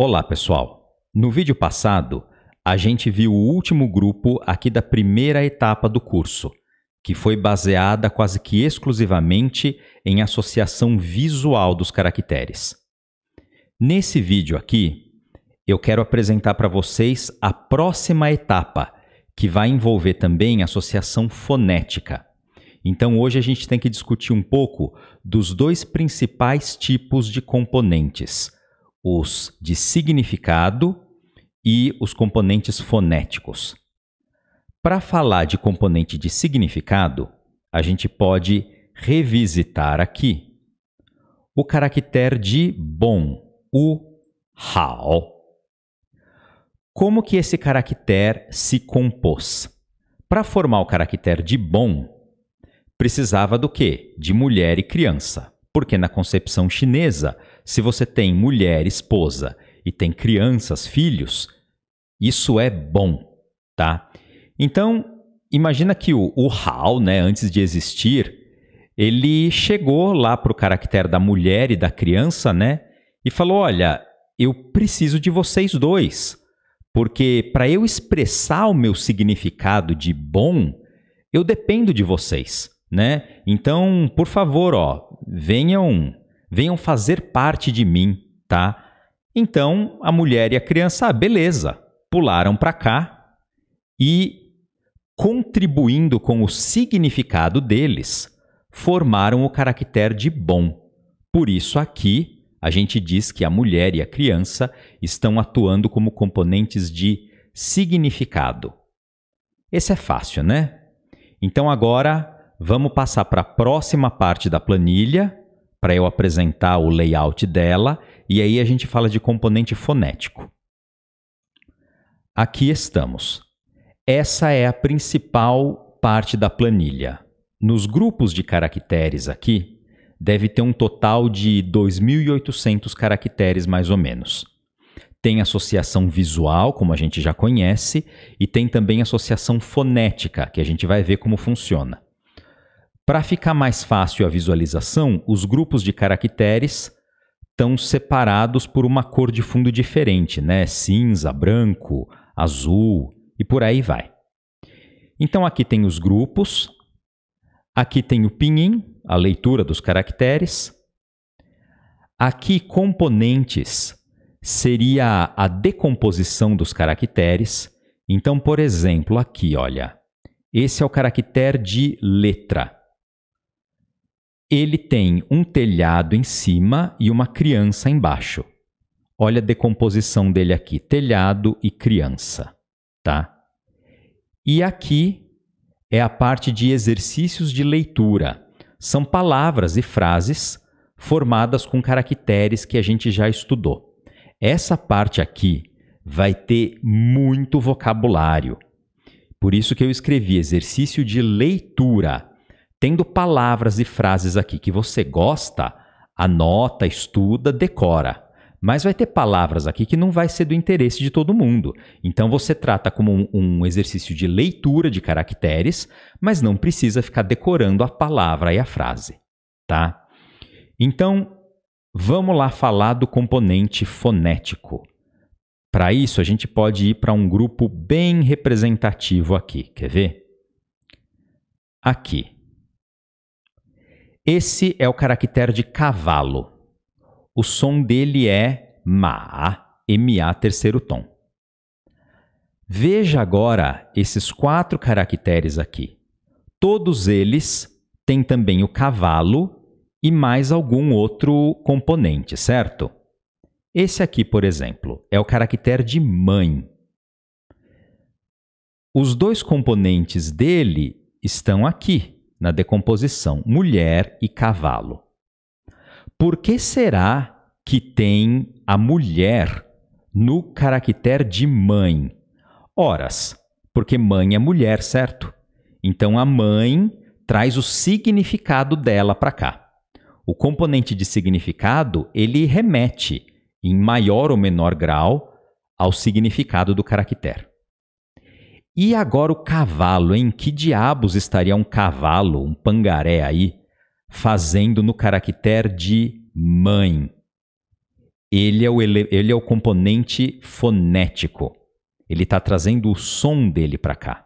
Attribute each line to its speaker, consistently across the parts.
Speaker 1: Olá, pessoal! No vídeo passado, a gente viu o último grupo aqui da primeira etapa do curso, que foi baseada quase que exclusivamente em associação visual dos caracteres. Nesse vídeo aqui, eu quero apresentar para vocês a próxima etapa, que vai envolver também associação fonética. Então, hoje a gente tem que discutir um pouco dos dois principais tipos de componentes, os de significado e os componentes fonéticos. Para falar de componente de significado, a gente pode revisitar aqui o caractere de bom, o hao. Como que esse caractere se compôs? Para formar o caractere de bom, precisava do quê? De mulher e criança. Porque na concepção chinesa, se você tem mulher, esposa, e tem crianças, filhos, isso é bom, tá? Então, imagina que o hao, né, antes de existir, ele chegou lá para o caractere da mulher e da criança, né, e falou, olha, eu preciso de vocês dois, porque para eu expressar o meu significado de bom, eu dependo de vocês, né? Então, por favor, venham fazer parte de mim, tá? Então, a mulher e a criança, beleza, pularam para cá e, contribuindo com o significado deles, formaram o caractere de bom. Por isso, aqui, a gente diz que a mulher e a criança estão atuando como componentes de significado. Esse é fácil, né? Então, agora, vamos passar para a próxima parte da planilha, para eu apresentar o layout dela, e aí a gente fala de componente fonético. Aqui estamos. Essa é a principal parte da planilha. Nos grupos de caracteres aqui, deve ter um total de 2.800 caracteres mais ou menos. Tem associação visual, como a gente já conhece, e tem também associação fonética, que a gente vai ver como funciona. Para ficar mais fácil a visualização, os grupos de caracteres estão separados por uma cor de fundo diferente, né? Cinza, branco, azul e por aí vai. Então aqui tem os grupos, aqui tem o pinyin, a leitura dos caracteres. Aqui componentes seria a decomposição dos caracteres. Então, por exemplo, aqui, olha, esse é o caractere de letra. Ele tem um telhado em cima e uma criança embaixo. Olha a decomposição dele aqui, telhado e criança, tá? E aqui é a parte de exercícios de leitura. São palavras e frases formadas com caracteres que a gente já estudou. Essa parte aqui vai ter muito vocabulário. Por isso que eu escrevi exercício de leitura. Tendo palavras e frases aqui que você gosta, anota, estuda, decora. Mas vai ter palavras aqui que não vai ser do interesse de todo mundo. Então você trata como um exercício de leitura de caracteres, mas não precisa ficar decorando a palavra e a frase, tá? Então, vamos lá falar do componente fonético. Para isso, a gente pode ir para um grupo bem representativo aqui. Quer ver? Aqui. Esse é o caractere de cavalo. O som dele é ma, M-A, terceiro tom. Veja agora esses 4 caracteres aqui. Todos eles têm também o cavalo e mais algum outro componente, certo? Esse aqui, por exemplo, é o caractere de mãe. Os dois componentes dele estão aqui, na decomposição, mulher e cavalo. Por que será que tem a mulher no caractere de mãe? Horas, porque mãe é mulher, certo? Então a mãe traz o significado dela para cá. O componente de significado, ele remete, em maior ou menor grau, ao significado do caractere. E agora o cavalo, hein? Que diabos estaria um cavalo, um pangaré aí, fazendo no caractere de mãe? ele é o componente fonético. Ele está trazendo o som dele para cá.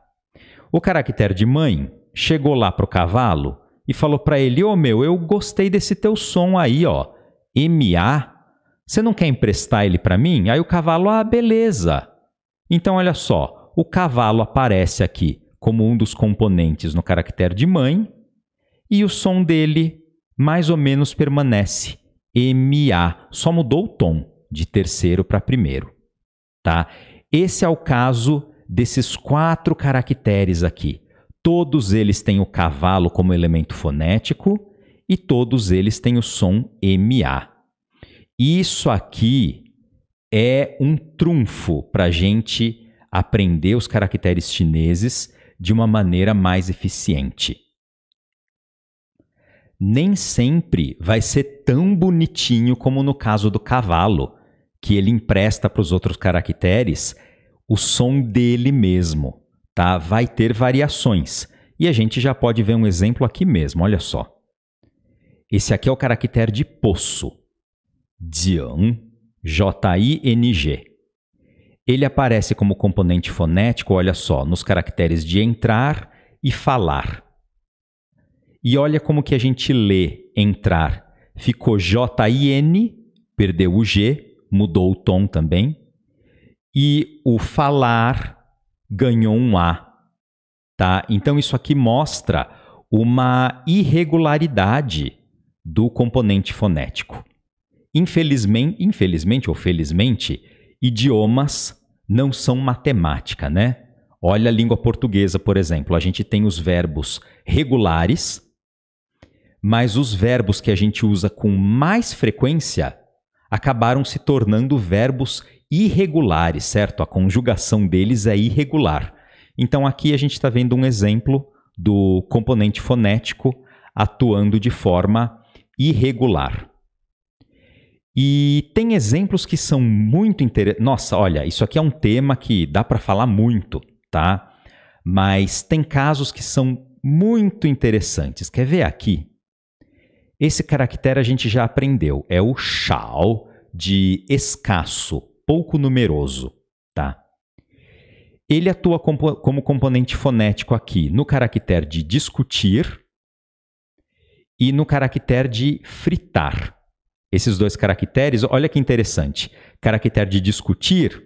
Speaker 1: O caractere de mãe chegou lá para o cavalo e falou para ele: ô meu, eu gostei desse teu som aí, ó, MA. Você não quer emprestar ele para mim? Aí o cavalo, ah, beleza. Então, olha só, o cavalo aparece aqui como um dos componentes no caractere de mãe e o som dele mais ou menos permanece, MA. Só mudou o tom de terceiro para primeiro, tá? Esse é o caso desses 4 caracteres aqui. Todos eles têm o cavalo como elemento fonético e todos eles têm o som MA. Isso aqui é um trunfo para a gente aprender os caracteres chineses de uma maneira mais eficiente. Nem sempre vai ser tão bonitinho como no caso do cavalo, que ele empresta para os outros caracteres o som dele mesmo, tá? Vai ter variações. E a gente já pode ver um exemplo aqui mesmo, olha só. Esse aqui é o caractere de poço. Jiang, J-I-N-G. Ele aparece como componente fonético, olha só, nos caracteres de entrar e falar. E olha como que a gente lê entrar. Ficou J-I-N, perdeu o G, mudou o tom também. E o falar ganhou um A. Tá? Então isso aqui mostra uma irregularidade do componente fonético. Infelizmente ou felizmente, idiomas não são matemática, né? Olha a língua portuguesa, por exemplo. A gente tem os verbos regulares, mas os verbos que a gente usa com mais frequência acabaram se tornando verbos irregulares, certo? A conjugação deles é irregular. Então aqui a gente está vendo um exemplo do componente fonético atuando de forma irregular. E tem exemplos que são muito interessantes. Nossa, olha, isso aqui é um tema que dá para falar muito, tá? Mas tem casos que são muito interessantes. Quer ver aqui? Esse caractere a gente já aprendeu. É o shao, de escasso, pouco numeroso, tá? Ele atua como componente fonético aqui no caractere de discutir e no caractere de fritar. Esses 2 caracteres, olha que interessante. Caractere de discutir,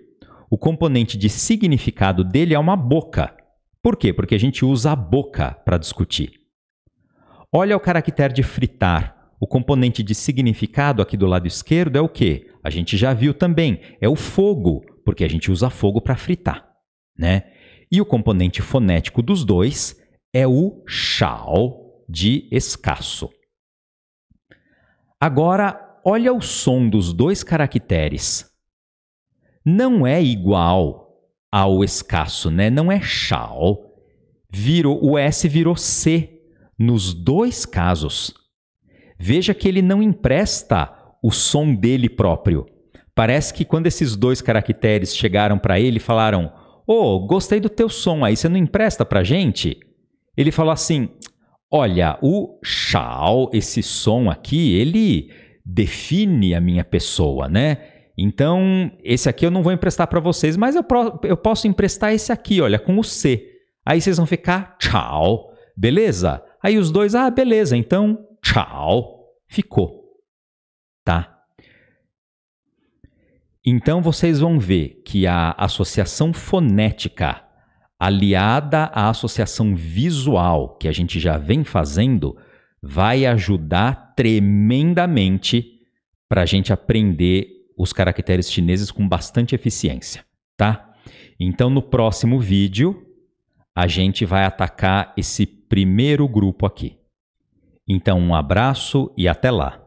Speaker 1: o componente de significado dele é uma boca. Por quê? Porque a gente usa a boca para discutir. Olha o caractere de fritar. O componente de significado aqui do lado esquerdo é o quê? A gente já viu também. É o fogo, porque a gente usa fogo para fritar, né? E o componente fonético dos 2 é o shao, de escasso. Agora, olha o som dos 2 caracteres. Não é igual ao escasso, né? Não é shao. O S virou C nos 2 casos. Veja que ele não empresta o som dele próprio. Parece que quando esses 2 caracteres chegaram para ele e falaram: "Ô, gostei do teu som aí, você não empresta pra gente?" Ele falou assim: "Olha, o shao, esse som aqui, ele define a minha pessoa, né? Então, esse aqui eu não vou emprestar para vocês, mas eu posso emprestar esse aqui, olha, com o C. Aí vocês vão ficar tchau, beleza? Aí os 2, ah, beleza, então tchau, ficou, tá? Então vocês vão ver que a associação fonética aliada à associação visual que a gente já vem fazendo vai ajudar tremendamente para a gente aprender os caracteres chineses com bastante eficiência, tá? Então no próximo vídeo a gente vai atacar esse primeiro grupo aqui. Então um abraço e até lá!